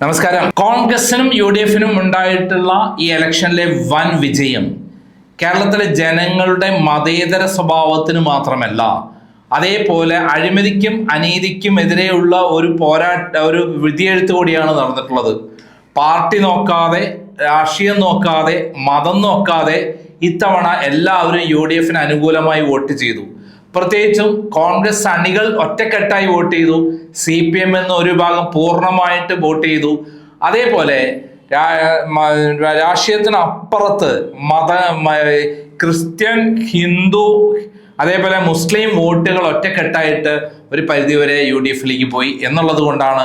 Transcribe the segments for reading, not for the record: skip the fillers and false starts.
നമസ്കാരം. കോൺഗ്രസിനും UDF-നും ഉണ്ടായിട്ടുള്ള ഈ ഇലക്ഷനിലെ വൻ വിജയം കേരളത്തിലെ ജനങ്ങളുടെ മതേതര സ്വഭാവത്തിന് മാത്രമല്ല, അതേപോലെ അഴിമതിക്കും അനീതിക്കും എതിരെയുള്ള ഒരു വിധിയെഴുത്ത് കൂടിയാണ് നടന്നിട്ടുള്ളത്. പാർട്ടി നോക്കാതെ, രാഷ്ട്രീയം നോക്കാതെ, മതം നോക്കാതെ ഇത്തവണ എല്ലാവരും UDF-ന് അനുകൂലമായി വോട്ട് ചെയ്തു. പ്രത്യേകിച്ചും കോൺഗ്രസ് അണികൾ ഒറ്റക്കെട്ടായി വോട്ട് ചെയ്തു. CPM എന്ന ഒരു ഭാഗം പൂർണ്ണമായിട്ട് വോട്ട് ചെയ്തു. അതേപോലെ രാഷ്ട്രീയത്തിന് അപ്പുറത്ത് ക്രിസ്ത്യൻ, ഹിന്ദു, അതേപോലെ മുസ്ലിം വോട്ടുകൾ ഒറ്റക്കെട്ടായിട്ട് ഒരു പരിധിവരെ UDF-ലേക്ക് പോയി എന്നുള്ളത് കൊണ്ടാണ്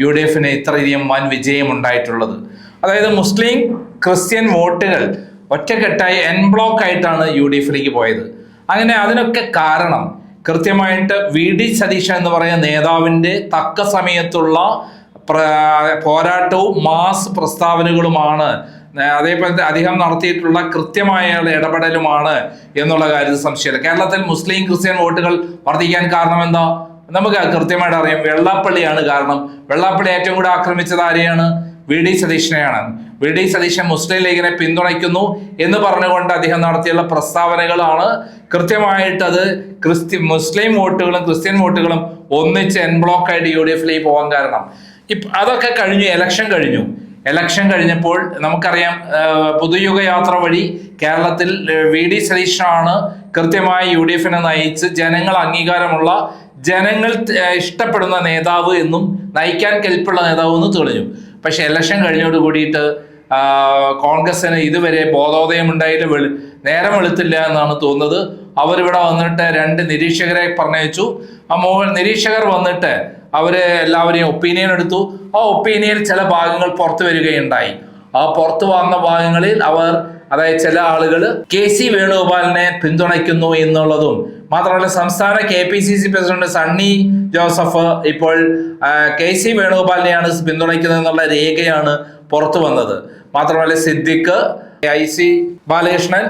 UDF-ന് ഇത്രയധികം വൻ വിജയം ഉണ്ടായിട്ടുള്ളത്. അതായത് മുസ്ലിം, ക്രിസ്ത്യൻ വോട്ടുകൾ ഒറ്റക്കെട്ടായി എൻ ബ്ലോക്ക് ആയിട്ടാണ് UDF-ലേക്ക് പോയത്. അങ്ങനെ അതിനൊക്കെ കാരണം കൃത്യമായിട്ട് VD സതീശൻ എന്ന് പറയുന്ന നേതാവിൻ്റെ തക്ക സമയത്തുള്ള പോരാട്ടവും മാസ് പ്രസ്താവനകളുമാണ്. അതേപോലെ അദ്ദേഹം നടത്തിയിട്ടുള്ള കൃത്യമായ ഇടപെടലുമാണ് എന്നുള്ള കാര്യത്തിൽ സംശയമില്ല. കേരളത്തിൽ മുസ്ലിം, ക്രിസ്ത്യൻ വോട്ടുകൾ വർദ്ധിക്കാൻ കാരണം എന്താ? നമുക്ക് കൃത്യമായിട്ട് അറിയാം. വെള്ളാപ്പള്ളിയാണ് കാരണം. വെള്ളാപ്പള്ളി ഏറ്റവും കൂടെ ആക്രമിച്ചത് ആരെയാണ്? VD സതീശനെയാണ്. VD സതീശൻ മുസ്ലിം ലീഗിനെ പിന്തുണയ്ക്കുന്നു എന്ന് പറഞ്ഞുകൊണ്ട് അദ്ദേഹം നടത്തിയുള്ള പ്രസ്താവനകളാണ് കൃത്യമായിട്ട് അത് മുസ്ലിം വോട്ടുകളും ക്രിസ്ത്യൻ വോട്ടുകളും ഒന്നിച്ച് എൻ ബ്ലോക്ക് ആയിട്ട് UDF-ലേക്ക് പോകാൻ കാരണം. അതൊക്കെ കഴിഞ്ഞു. ഇലക്ഷൻ കഴിഞ്ഞപ്പോൾ നമുക്കറിയാം, പുതുയുഗ യാത്ര വഴി കേരളത്തിൽ VD സതീശനാണ് കൃത്യമായി UDF-നെ നയിച്ച് ജനങ്ങൾ അംഗീകാരമുള്ള, ജനങ്ങൾ ഇഷ്ടപ്പെടുന്ന നേതാവ് എന്നും നയിക്കാൻ കെൽപ്പുള്ള നേതാവ് എന്ന് തെളിഞ്ഞു. പക്ഷെ ഇലക്ഷൻ കഴിഞ്ഞോട് കൂടിയിട്ട് കോൺഗ്രസിന് ഇതുവരെ ബോധോദയം ഉണ്ടായില്ല, നേരം വെളുത്തില്ല എന്നാണ് തോന്നുന്നത്. അവരിവിടെ വന്നിട്ട് 2 നിരീക്ഷകരെ പറഞ്ഞയച്ചു. നിരീക്ഷകർ വന്നിട്ട് അവര് എല്ലാവരെയും ഒപ്പീനിയൻ എടുത്തു. ആ ഒപ്പീനിയനിൽ ചില ഭാഗങ്ങൾ പുറത്തു വരികയുണ്ടായി. ആ പുറത്തു വന്ന ഭാഗങ്ങളിൽ അതായത് ചില ആളുകൾ KC വേണുഗോപാലിനെ പിന്തുണയ്ക്കുന്നു എന്നുള്ളതും മാത്രമല്ല, സംസ്ഥാന KPCC പ്രസിഡന്റ് സണ്ണി ജോസഫ് ഇപ്പോൾ KC വേണുഗോപാലിനെയാണ് പിന്തുണയ്ക്കുന്നത് എന്നുള്ള രേഖയാണ് പുറത്തു വന്നത്. മാത്രമല്ല സിദ്ദിഖ്, IC ബാലകൃഷ്ണൻ,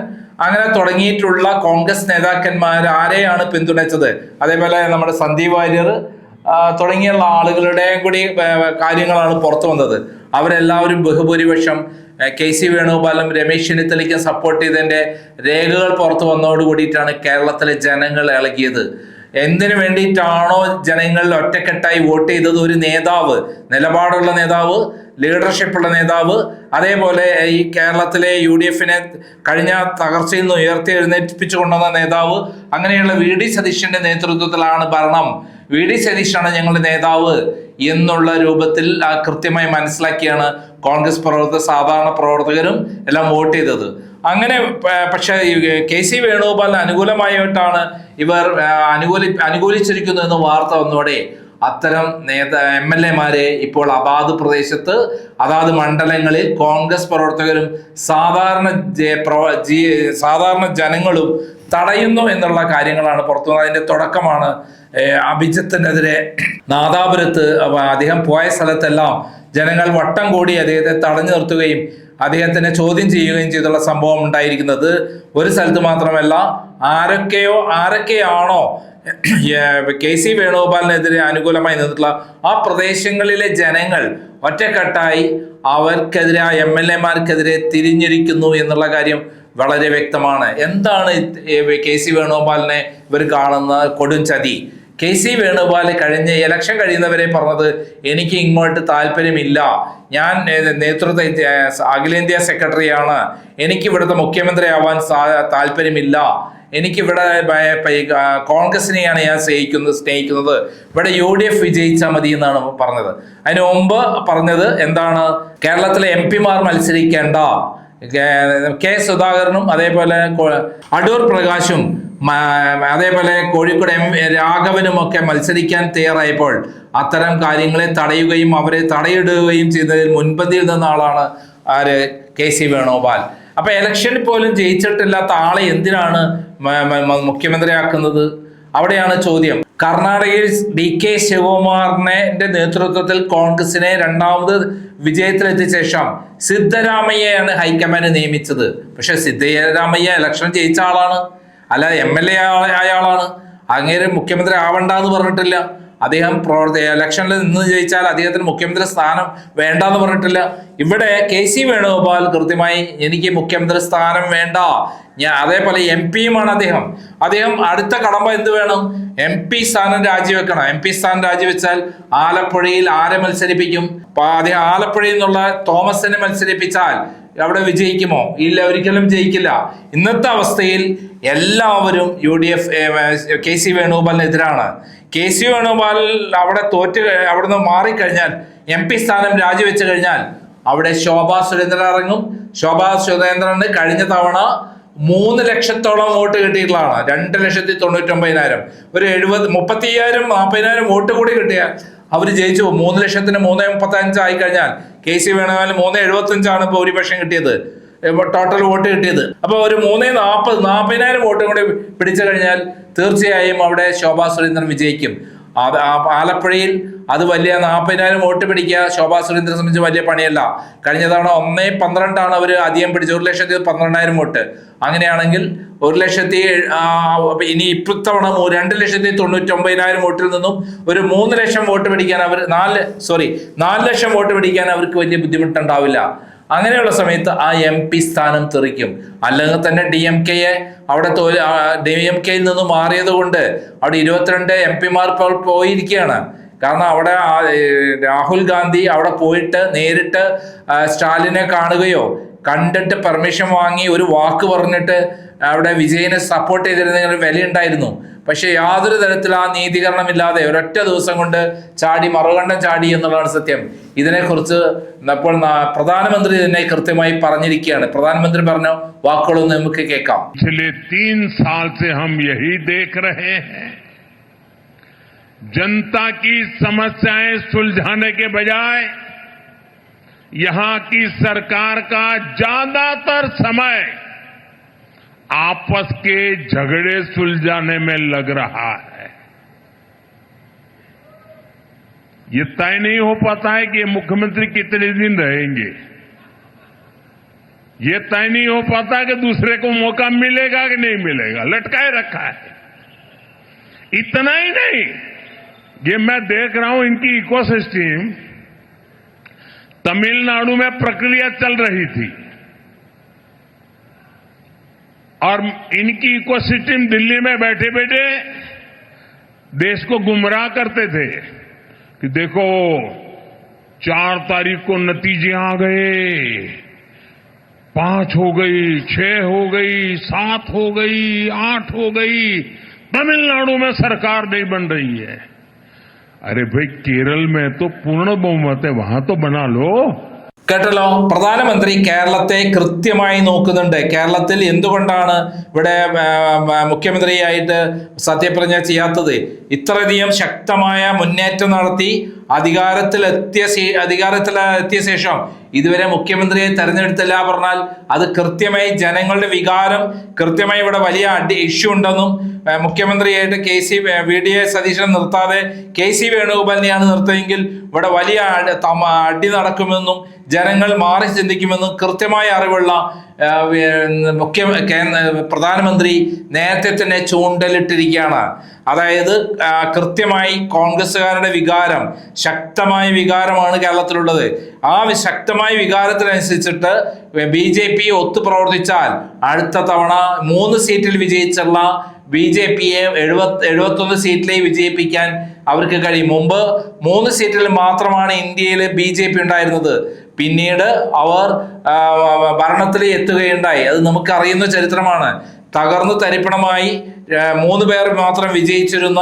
അങ്ങനെ തുടങ്ങിയിട്ടുള്ള കോൺഗ്രസ് നേതാക്കന്മാർ ആരെയാണ് പിന്തുണച്ചത്, അതേപോലെ നമ്മുടെ സന്ദീപ് വാര്യർ തുടങ്ങിയുള്ള ആളുകളുടെ കൂടി കാര്യങ്ങളാണ് പുറത്തു വന്നത്. അവരെല്ലാവരും ബഹുഭൂരിപക്ഷം KC വേണുഗോപാലും രമേശ് ചെന്നിത്തലയ്ക്കും സപ്പോർട്ട് ചെയ്തതിന്റെ രേഖകൾ പുറത്തു വന്നതോട് കൂടിയിട്ടാണ് കേരളത്തിലെ ജനങ്ങൾ ഇളകിയത്. എന്തിനു വേണ്ടിയിട്ടാണോ ജനങ്ങൾ ഒറ്റക്കെട്ടായി വോട്ട് ചെയ്തത്? ഒരു നേതാവ്, നിലപാടുള്ള നേതാവ്, ലീഡർഷിപ്പുള്ള നേതാവ്, അതേപോലെ ഈ കേരളത്തിലെ UDF-നെ കഴിഞ്ഞ തകർച്ചയിൽ നിന്ന് ഉയർത്തി എഴുന്നേൽപ്പിച്ചു കൊണ്ടുവന്ന നേതാവ്, അങ്ങനെയുള്ള VD സതീശന്റെ നേതൃത്വത്തിലാണ് ഭരണം, VD സതീശനാണ് ഞങ്ങളുടെ നേതാവ് എന്നുള്ള രൂപത്തിൽ കൃത്യമായി മനസ്സിലാക്കിയാണ് കോൺഗ്രസ് സാധാരണ പ്രവർത്തകരും എല്ലാം വോട്ട് ചെയ്തത്. അങ്ങനെ പക്ഷെ KC വേണുഗോപാലിന് അനുകൂലമായിട്ടാണ് ഇവർ അനുകൂലിച്ചിരിക്കുന്നു എന്ന് വാർത്ത വന്നതോടെ അത്തരം MLA-മാരെ ഇപ്പോൾ അതാത് പ്രദേശത്ത്, അതാത് മണ്ഡലങ്ങളിൽ കോൺഗ്രസ് പ്രവർത്തകരും സാധാരണ ജനങ്ങളും തടയുന്നു എന്നുള്ള കാര്യങ്ങളാണ് പുറത്തു വന്നത്. അതിന്റെ തുടക്കമാണ് അഭിജിത്തിനെതിരെ നാദാപുരത്ത് അദ്ദേഹം പോയ സ്ഥലത്തെല്ലാം ജനങ്ങൾ വട്ടം കൂടി അദ്ദേഹത്തെ തടഞ്ഞു നിർത്തുകയും അദ്ദേഹത്തിനെ ചോദ്യം ചെയ്യുകയും ചെയ്തുള്ള സംഭവം ഉണ്ടായിരിക്കുന്നത്. ഒരു സ്ഥലത്ത് മാത്രമല്ല, ആരൊക്കെയാണോ KC വേണുഗോപാലിനെതിരെ അനുകൂലമായി നിന്നിട്ടുള്ള ആ പ്രദേശങ്ങളിലെ ജനങ്ങൾ ഒറ്റക്കെട്ടായി അവർക്കെതിരെ, ആ MLA-മാർക്കെതിരെ തിരിഞ്ഞിരിക്കുന്നു എന്നുള്ള കാര്യം വളരെ വ്യക്തമാണ്. എന്താണ് KC വേണുഗോപാലിനെ ഇവർ കാണുന്ന കൊടും ചതി? KC വേണുഗോപാൽ ഇലക്ഷൻ കഴിയുന്നവരെ പറഞ്ഞത്, എനിക്ക് ഇങ്ങോട്ട് താല്പര്യമില്ല, ഞാൻ അഖിലേന്ത്യാ സെക്രട്ടറിയാണ്, എനിക്ക് ഇവിടുത്തെ മുഖ്യമന്ത്രി ആവാൻ താല്പര്യമില്ല, എനിക്കിവിടെ കോൺഗ്രസിനെയാണ് ഞാൻ സ്നേഹിക്കുന്നത്, ഇവിടെ UDF വിജയിച്ചാൽ മതി എന്നാണ് പറഞ്ഞത്. അതിന് മുമ്പ് പറഞ്ഞത് എന്താണ്? കേരളത്തിലെ MP-മാർ മത്സരിക്കേണ്ട, K സുധാകരനും അതേപോലെ അടൂർ പ്രകാശും അതേപോലെ കോഴിക്കോട് രാഘവനും ഒക്കെ മത്സരിക്കാൻ തയ്യാറായപ്പോൾ അത്തരം കാര്യങ്ങളെ തടയുകയും അവരെ തടയിടുകയും ചെയ്തതിൽ മുൻപന്തിയിൽ നിന്ന ആളാണ് KC വേണുഗോപാൽ. അപ്പൊ ഇലക്ഷനിൽ പോലും ജയിച്ചിട്ടില്ലാത്ത ആളെ എന്തിനാണ് മുഖ്യമന്ത്രിയാക്കുന്നത്? അവിടെയാണ് ചോദ്യം. കർണാടകയിൽ DK ശിവകുമാറിന്റെ നേതൃത്വത്തിൽ കോൺഗ്രസിനെ രണ്ടാമത് വിജയത്തിലെത്തിയ ശേഷം സിദ്ധരാമയ്യയാണ് ഹൈക്കമാൻഡ് നിയമിച്ചത്. പക്ഷെ സിദ്ധരാമയ്യ ഇലക്ഷൻ ജയിച്ച ആളാണ്, അല്ല MLA ആയ ആളാണ്. അങ്ങേര് മുഖ്യമന്ത്രി ആവണ്ടെന്ന് പറഞ്ഞിട്ടില്ല. അദ്ദേഹം ഇലക്ഷനിൽ നിന്ന് ജയിച്ചാൽ അദ്ദേഹത്തിന് മുഖ്യമന്ത്രി സ്ഥാനം വേണ്ടെന്ന് പറഞ്ഞിട്ടില്ല. ഇവിടെ KC വേണുഗോപാൽ കൃത്യമായി എനിക്ക് മുഖ്യമന്ത്രി സ്ഥാനം വേണ്ട, അതേപോലെ MP-യുമാണ് അദ്ദേഹം അടുത്ത കടമ്പ എന്ത് വേണം? MP സ്ഥാനം രാജിവെക്കണം. MP സ്ഥാനം രാജിവെച്ചാൽ ആലപ്പുഴയിൽ ആരെ മത്സരിപ്പിക്കും? അദ്ദേഹം ആലപ്പുഴയിൽ നിന്നുള്ള തോമസിനെ മത്സരിപ്പിച്ചാൽ അവിടെ വിജയിക്കുമോ? ഇല്ല, ഒരിക്കലും ജയിക്കില്ല. ഇന്നത്തെ അവസ്ഥയിൽ എല്ലാവരും UDF KC വേണുഗോപാലിനെതിരാണ്. KC വേണുഗോപാൽ അവിടെ അവിടുന്ന് മാറിക്കഴിഞ്ഞാൽ, MP സ്ഥാനം രാജിവെച്ചു കഴിഞ്ഞാൽ അവിടെ ശോഭാ സുരേന്ദ്രൻ ഇറങ്ങും. ശോഭാ സുരേന്ദ്രന് കഴിഞ്ഞ തവണ 3 ലക്ഷത്തോളം വോട്ട് കിട്ടിയിട്ടുള്ളതാണ്. 2,99,000. ഒരു 30,000-40,000 വോട്ട് കൂടി കിട്ടിയാൽ അവർ ജയിച്ചു. 3 ലക്ഷത്തിന് 3,35 ആയി കഴിഞ്ഞാൽ KC വേണുഗോപാൽ 3,75 ഭൂരിപക്ഷം കിട്ടിയത്, ടോട്ടൽ വോട്ട് കിട്ടിയത്. അപ്പൊ ഒരു 40,000 വോട്ടും കൂടി പിടിച്ചു കഴിഞ്ഞാൽ തീർച്ചയായും അവിടെ ശോഭാ സുരേന്ദ്രൻ വിജയിക്കും. ആലപ്പുഴയിൽ അത് വലിയ 40,000 വോട്ട് പിടിക്കുക ശോഭാ സുരേന്ദ്രനെ സംബന്ധിച്ച് വലിയ പണിയല്ല. കഴിഞ്ഞ തവണ 1,12 അവർ അധികം പിടിച്ചു, 1,12,000 വോട്ട്. അങ്ങനെയാണെങ്കിൽ 1,00,000 ഇനി ഇത്തവണ 2,99,000 വോട്ടിൽ നിന്നും ഒരു 3 ലക്ഷം വോട്ട് പിടിക്കാൻ 4 ലക്ഷം വോട്ട് പിടിക്കാൻ അവർക്ക് വലിയ ബുദ്ധിമുട്ടുണ്ടാവില്ല. അങ്ങനെയുള്ള സമയത്ത് ആ MP സ്ഥാനം തെറിക്കും. അല്ലെങ്കിൽ തന്നെ DMK-യെ അവിടെ DMK-യിൽ നിന്ന് മാറിയത് കൊണ്ട് അവിടെ 22 MP-മാർ ഇപ്പോൾ പോയിരിക്കുകയാണ്. കാരണം അവിടെ രാഹുൽ ഗാന്ധി അവിടെ പോയിട്ട് നേരിട്ട് സ്റ്റാലിനെ കാണുകയോ കണ്ടിട്ട് പെർമിഷൻ വാങ്ങി ഒരു വാക്ക് പറഞ്ഞിട്ട് അവിടെ വിജയനെ സപ്പോർട്ട് ചെയ്തിരുന്ന വിലയുണ്ടായിരുന്നു. പക്ഷെ യാതൊരു തരത്തിൽ ആ നീതീകരണമില്ലാതെ ഒരൊറ്റ ദിവസം കൊണ്ട് മറുകണ്ഠം ചാടി എന്നുള്ളതാണ് സത്യം. ഇതിനെക്കുറിച്ച് ഇപ്പോൾ പ്രധാനമന്ത്രി തന്നെ കൃത്യമായി പറഞ്ഞിരിക്കുകയാണ്. പ്രധാനമന്ത്രി പറഞ്ഞ വാക്കുകളൊന്ന് നമുക്ക് കേൾക്കാം. पिछले 3 साल से हम यही देख रहे हैं, जनता की समस्याएं सुलझाने के बजाय यहां की सरकार का ज्यादातर समय आपस के झगड़े सुलझाने में लग रहा है। ये तय नहीं हो पाता है कि मुख्यमंत्री कितने दिन रहेंगे, ये तय नहीं हो पाता कि दूसरे को मौका मिलेगा कि नहीं मिलेगा, लटकाए रखा है। इतना ही नहीं, ये मैं देख रहा हूं इनकी इकोसिस्टम, तमिलनाडु में प्रक्रिया चल रही थी और इनकी इकोसिस्टम दिल्ली में बैठे बैठे देश को गुमराह करते थे कि देखो 4 तारीख को नतीजे आ गए, 5 हो गई, 6 हो गई, 7 हो गई, 8 हो गई, तमिलनाडु में सरकार नहीं बन रही है। अरे भाई, केरल में तो पूर्ण बहुमत है, वहां तो बना लो। കേട്ടല്ലോ, പ്രധാനമന്ത്രി കേരളത്തെ കൃത്യമായി നോക്കുന്നുണ്ട്. കേരളത്തിൽ എന്തുകൊണ്ടാണ് ഇവിടെ മുഖ്യമന്ത്രിയായിട്ട് സത്യപ്രതിജ്ഞ ചെയ്യാത്തത്? ഇത്രയധികം ശക്തമായ മുന്നേറ്റം നടത്തി അധികാരത്തിലെത്തിയ ശേഷം ഇതുവരെ മുഖ്യമന്ത്രിയെ തെരഞ്ഞെടുത്തില്ല പറഞ്ഞാൽ അത് കൃത്യമായി ജനങ്ങളുടെ വികാരം കൃത്യമായി ഇവിടെ വലിയ ഇഷ്യൂ ഉണ്ടെന്നും മുഖ്യമന്ത്രിയായിട്ട് VD സതീശനെ നിർത്താതെ KC വേണുഗോപാലിനെയാണ് നിർത്തിയെങ്കിൽ ഇവിടെ വലിയ അടി നടക്കുമെന്നും ജനങ്ങൾ മാറി ചിന്തിക്കുമെന്നും കൃത്യമായ അറിവുള്ള പ്രധാനമന്ത്രി നേരത്തെ തന്നെ ചൂണ്ടലിട്ടിരിക്കുകയാണ്. അതായത് കൃത്യമായി കോൺഗ്രസ്സുകാരുടെ വികാരം, ശക്തമായ വികാരമാണ് കേരളത്തിലുള്ളത്. ആ ശക്തമായ വികാരത്തിനനുസരിച്ചിട്ട് BJP ഒത്തു പ്രവർത്തിച്ചാൽ അടുത്ത തവണ 3 സീറ്റിൽ വിജയിച്ചുള്ള BJP-യെ 71 സീറ്റിലേക്ക് വിജയിപ്പിക്കാൻ അവർക്ക് കഴിയും. മുമ്പ് 3 സീറ്റിൽ മാത്രമാണ് ഇന്ത്യയിൽ BJP ഉണ്ടായിരുന്നത്. പിന്നീട് അവർ ഭരണത്തിൽ എത്തുകയുണ്ടായി. അത് നമുക്കറിയുന്ന ചരിത്രമാണ്. തകർന്നു തരിപ്പണമായി 3 പേർ മാത്രം വിജയിച്ചിരുന്ന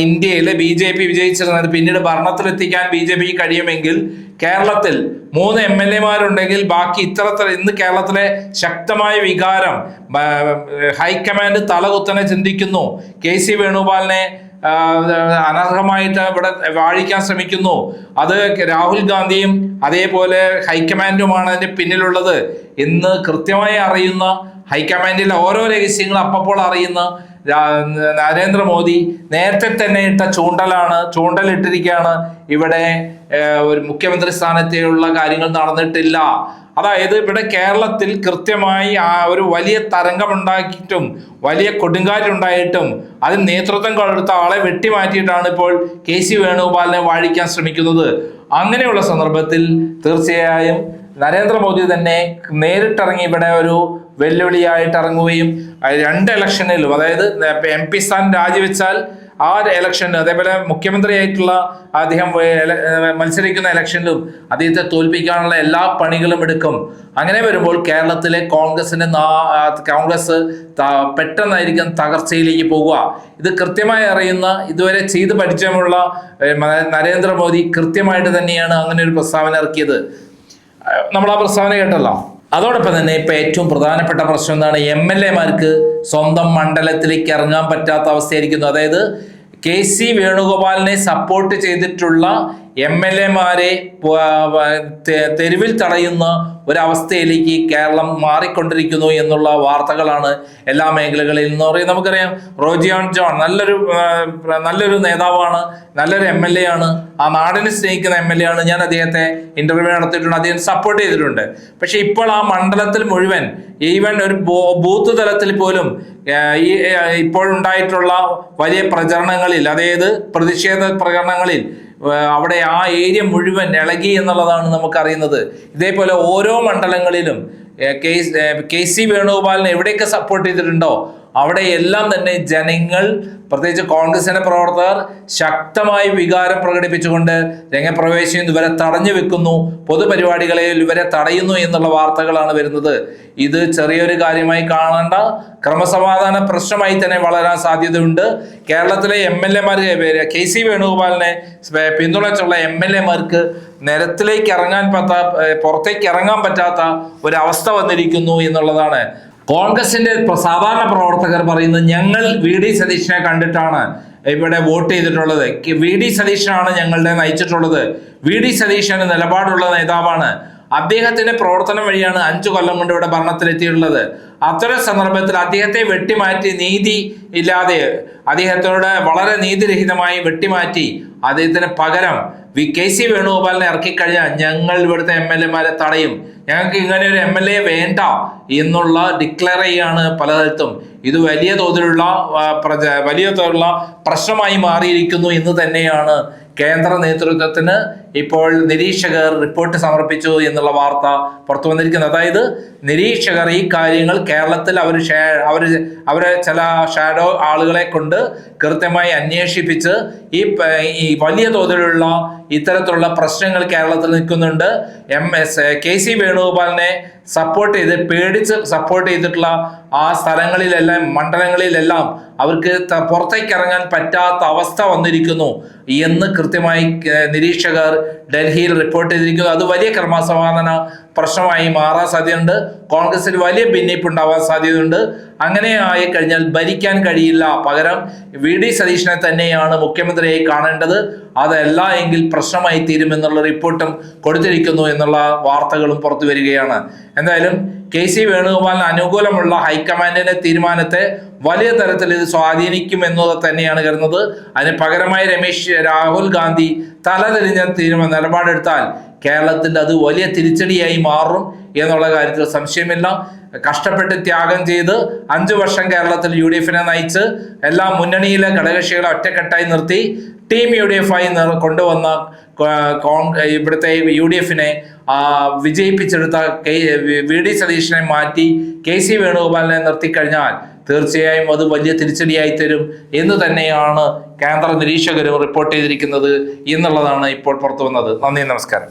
ഇന്ത്യയിൽ BJP വിജയിച്ചിരുന്നത് പിന്നീട് ഭരണത്തിലെത്തിക്കാൻ BJP-ക്ക് കഴിയുമെങ്കിൽ കേരളത്തിൽ 3 MLA-മാരുണ്ടെങ്കിൽ ബാക്കി ഇന്ന് കേരളത്തിലെ ശക്തമായ വികാരം ഹൈക്കമാൻഡ് തലകുത്തനെ ചിന്തിക്കുന്നു. KC വേണുഗോപാലിനെ അനർഹമായിട്ട് ഇവിടെ വാഴിക്കാൻ ശ്രമിക്കുന്നു. അത് രാഹുൽ ഗാന്ധിയും അതേപോലെ ഹൈക്കമാൻഡുമാണ് അതിന്റെ പിന്നിലുള്ളത് എന്ന് കൃത്യമായി അറിയുന്ന, ഹൈക്കമാൻഡിലെ ഓരോ രഹസ്യങ്ങളും അപ്പോൾ അറിയുന്ന നരേന്ദ്രമോദി നേരത്തെ തന്നെ ഇട്ട ചൂണ്ടലിട്ടിരിക്കുകയാണ്. ഇവിടെ ഒരു മുഖ്യമന്ത്രി സ്ഥാനത്തേക്കുള്ള കാര്യങ്ങൾ നടന്നിട്ടില്ല. അതായത് ഇവിടെ കേരളത്തിൽ കൃത്യമായി ഒരു വലിയ തരംഗമുണ്ടാക്കിയിട്ടും വലിയ കൊടുങ്കാറ്റുണ്ടായിട്ടും അതിന് നേതൃത്വം കൊടുത്ത ആളെ വെട്ടിമാറ്റിയിട്ടാണ് ഇപ്പോൾ KC വേണുഗോപാലിനെ വാഴിക്കാൻ ശ്രമിക്കുന്നത്. അങ്ങനെയുള്ള സന്ദർഭത്തിൽ തീർച്ചയായും നരേന്ദ്രമോദി തന്നെ നേരിട്ടിറങ്ങി ഇവിടെ ഒരു വെല്ലുവിളിയായിട്ട് ഇറങ്ങുകയും 2 ഇലക്ഷനിലും, അതായത് MP സ്ഥാനം രാജിവെച്ചാൽ ആ ഇലക്ഷനിൽ, അതേപോലെ മുഖ്യമന്ത്രിയായിട്ടുള്ള അദ്ദേഹം മത്സരിക്കുന്ന ഇലക്ഷനിലും അദ്ദേഹത്തെ തോൽപ്പിക്കാനുള്ള എല്ലാ പണികളും എടുക്കും. അങ്ങനെ വരുമ്പോൾ കേരളത്തിലെ കോൺഗ്രസ് പെട്ടെന്നായിരിക്കും തകർച്ചയിലേക്ക് പോകുക. ഇത് കൃത്യമായി അറിയുന്ന, ഇതുവരെ ചെയ്ത് പരിചയമുള്ള നരേന്ദ്രമോദി കൃത്യമായിട്ട് തന്നെയാണ് അങ്ങനെ ഒരു പ്രസ്താവന ഇറക്കിയത്. നമ്മൾ ആ പ്രസ്താവന കേട്ടല്ലോ. അതോടൊപ്പം തന്നെ ഇപ്പൊ ഏറ്റവും പ്രധാനപ്പെട്ട പ്രശ്നം എന്താണ്? MLA-മാർക്ക് സ്വന്തം മണ്ഡലത്തിലേക്ക് ഇറങ്ങാൻ പറ്റാത്ത അവസ്ഥയായിരിക്കുന്നു. അതായത് KC വേണുഗോപാലിനെ സപ്പോർട്ട് ചെയ്തിട്ടുള്ള MLA-മാരെ തെരുവിൽ തടയുന്ന ഒരവസ്ഥയിലേക്ക് കേരളം മാറിക്കൊണ്ടിരിക്കുന്നു എന്നുള്ള വാർത്തകളാണ് എല്ലാ മേഖലകളിൽ നിന്ന് പറയുന്നത്. നമുക്കറിയാം, റോജി ജോൺ നല്ലൊരു നേതാവാണ്, നല്ലൊരു MLA ആണ്, ആ നാടിനെ സ്നേഹിക്കുന്ന MLA ആണ്. ഞാൻ അദ്ദേഹത്തെ ഇന്റർവ്യൂ നടത്തിയിട്ടുണ്ട്, അദ്ദേഹം സപ്പോർട്ട് ചെയ്തിട്ടുണ്ട്. പക്ഷെ ഇപ്പോൾ ആ മണ്ഡലത്തിൽ മുഴുവൻ, ഈവൻ ഒരു ബൂത്ത് തലത്തിൽ പോലും ഇപ്പോഴുണ്ടായിട്ടുള്ള വലിയ പ്രചരണങ്ങളിൽ, അതായത് പ്രതിഷേധ പ്രകടനങ്ങളിൽ അവിടെ ആ ഏരിയ മുഴുവൻ ഇളകി എന്നുള്ളതാണ് നമുക്കറിയുന്നത്. ഇതേപോലെ ഓരോ മണ്ഡലങ്ങളിലും KC വേണുഗോപാലിനെ എവിടെയൊക്കെ സപ്പോർട്ട് ചെയ്തിട്ടുണ്ടോ അവിടെ എല്ലാം തന്നെ ജനങ്ങൾ, പ്രത്യേകിച്ച് കോൺഗ്രസിന്റെ പ്രവർത്തകർ ശക്തമായി വികാരം പ്രകടിപ്പിച്ചുകൊണ്ട് രംഗപ്രവേശം ഇവരെ തടഞ്ഞു വെക്കുന്നു, പൊതുപരിപാടികളെ ഇവരെ തടയുന്നു എന്നുള്ള വാർത്തകളാണ് വരുന്നത്. ഇത് ചെറിയൊരു കാര്യമായി കാണേണ്ട ക്രമസമാധാന പ്രശ്നമായി തന്നെ വളരാൻ സാധ്യതയുണ്ട്. കേരളത്തിലെ MLA-മാർക്ക്, KC വേണുഗോപാലിനെ പിന്തുണച്ചുള്ള MLA-മാർക്ക് നിരത്തിലേക്ക് പുറത്തേക്ക് ഇറങ്ങാൻ പറ്റാത്ത ഒരവസ്ഥ വന്നിരിക്കുന്നു എന്നുള്ളതാണ്. കോൺഗ്രസിന്റെ സാധാരണ പ്രവർത്തകർ പറയുന്നത്, ഞങ്ങൾ VD സതീശനെ കണ്ടിട്ടാണ് ഇവിടെ വോട്ട് ചെയ്തിട്ടുള്ളത്, VD സതീശനാണ് ഞങ്ങളുടെ നയിച്ചിട്ടുള്ളത്, VD സതീശന് നിലപാടുള്ള നേതാവാണ്, അദ്ദേഹത്തിന്റെ പ്രവർത്തനം വഴിയാണ് 5 കൊല്ലം കൊണ്ട് ഇവിടെ ഭരണത്തിലെത്തിയിട്ടുള്ളത്. അത്തരം സന്ദർഭത്തിൽ അദ്ദേഹത്തെ വെട്ടിമാറ്റി, നീതി ഇല്ലാതെ അദ്ദേഹത്തോട് വളരെ നീതിരഹിതമായി വെട്ടിമാറ്റി അദ്ദേഹത്തിന് പകരം KC വേണുഗോപാലിനെ ഇറക്കിക്കഴിഞ്ഞാൽ ഞങ്ങൾ ഇവിടുത്തെ MLA-മാരെ തടയും, ഞങ്ങൾക്ക് ഇങ്ങനെ ഒരു MLA വേണ്ട എന്നുള്ള ഡിക്ലെയർ ചെയ്യാണ് പലതരത്തും. ഇത് വലിയ തോതിലുള്ള പ്രശ്നമായി മാറിയിരിക്കുന്നു എന്ന് തന്നെയാണ് കേന്ദ്ര നേതൃത്വത്തിന് ഇപ്പോൾ നിരീക്ഷകർ റിപ്പോർട്ട് സമർപ്പിച്ചു എന്നുള്ള വാർത്ത പുറത്തു വന്നിരിക്കുന്നത്. അതായത് നിരീക്ഷകർ ഈ കാര്യങ്ങൾ കേരളത്തിൽ അവര് ചില ഷാഡോ ആളുകളെ കൊണ്ട് കൃത്യമായി അന്വേഷിപ്പിച്ച് ഈ വലിയ തോതിലുള്ള ഇത്തരത്തിലുള്ള പ്രശ്നങ്ങൾ കേരളത്തിൽ നിൽക്കുന്നുണ്ട്. KC വേണുഗോപാലിനെ പേടിച്ച് സപ്പോർട്ട് ചെയ്തിട്ടുള്ള ആ സ്ഥലങ്ങളിലെല്ലാം, മണ്ഡലങ്ങളിലെല്ലാം അവർക്ക് പുറത്തേക്ക് ഇറങ്ങാൻ പറ്റാത്ത അവസ്ഥ വന്നിരിക്കുന്നു എന്ന് കൃത്യമായി നിരീക്ഷകർ ഡൽഹിയിൽ റിപ്പോർട്ട് ചെയ്തിരിക്കുന്നു. അത് വലിയ ക്രമസമാധാന പ്രശ്നമായി മാറാൻ സാധ്യതയുണ്ട്. കോൺഗ്രസിൽ വലിയ ഭിന്നിപ്പ് ഉണ്ടാവാൻ സാധ്യതയുണ്ട്. അങ്ങനെ ആയി കഴിഞ്ഞാൽ ഭരിക്കാൻ കഴിയില്ല. പകരം VD സതീശനെ തന്നെയാണ് മുഖ്യമന്ത്രിയായി കാണേണ്ടത്. അതല്ല എങ്കിൽ പ്രശ്നമായി തീരുമെന്നുള്ള റിപ്പോർട്ടും കൊടുത്തിരിക്കുന്നു എന്നുള്ള വാർത്തകളും പുറത്തു വരികയാണ്. എന്തായാലും KC വേണുഗോപാലിന് അനുകൂലമുള്ള ഹൈക്കമാൻഡിന്റെ തീരുമാനത്തെ വലിയ തരത്തിൽ ഇത് സ്വാധീനിക്കും എന്നത് തന്നെയാണ് കരുതുന്നത്. അതിന് പകരമായി രാഹുൽ ഗാന്ധി തലതിരിഞ്ഞ നിലപാടെടുത്താൽ കേരളത്തിൽ അത് വലിയ തിരിച്ചടിയായി മാറും എന്നുള്ള കാര്യത്തിൽ സംശയമില്ല. കഷ്ടപ്പെട്ട് ത്യാഗം ചെയ്ത് 5 വർഷം കേരളത്തിൽ UDF-നെ നയിച്ച് എല്ലാ മുന്നണിയിലെ ഘടകകക്ഷികളെ ഒറ്റക്കെട്ടായി നിർത്തി ടീം UDF ആയി കൊണ്ടുവന്ന ഇവിടുത്തെ UDF-നെ വിജയിപ്പിച്ചെടുത്ത VD സതീശനെ മാറ്റി KC വേണുഗോപാലിനെ നിർത്തിക്കഴിഞ്ഞാൽ തീർച്ചയായും അത് വലിയ തിരിച്ചടിയായി തരും എന്ന് തന്നെയാണ് കേന്ദ്ര നിരീക്ഷകരും റിപ്പോർട്ട് ചെയ്തിരിക്കുന്നത് എന്നുള്ളതാണ് ഇപ്പോൾ പുറത്തു വന്നത്. നന്ദി, നമസ്കാരം.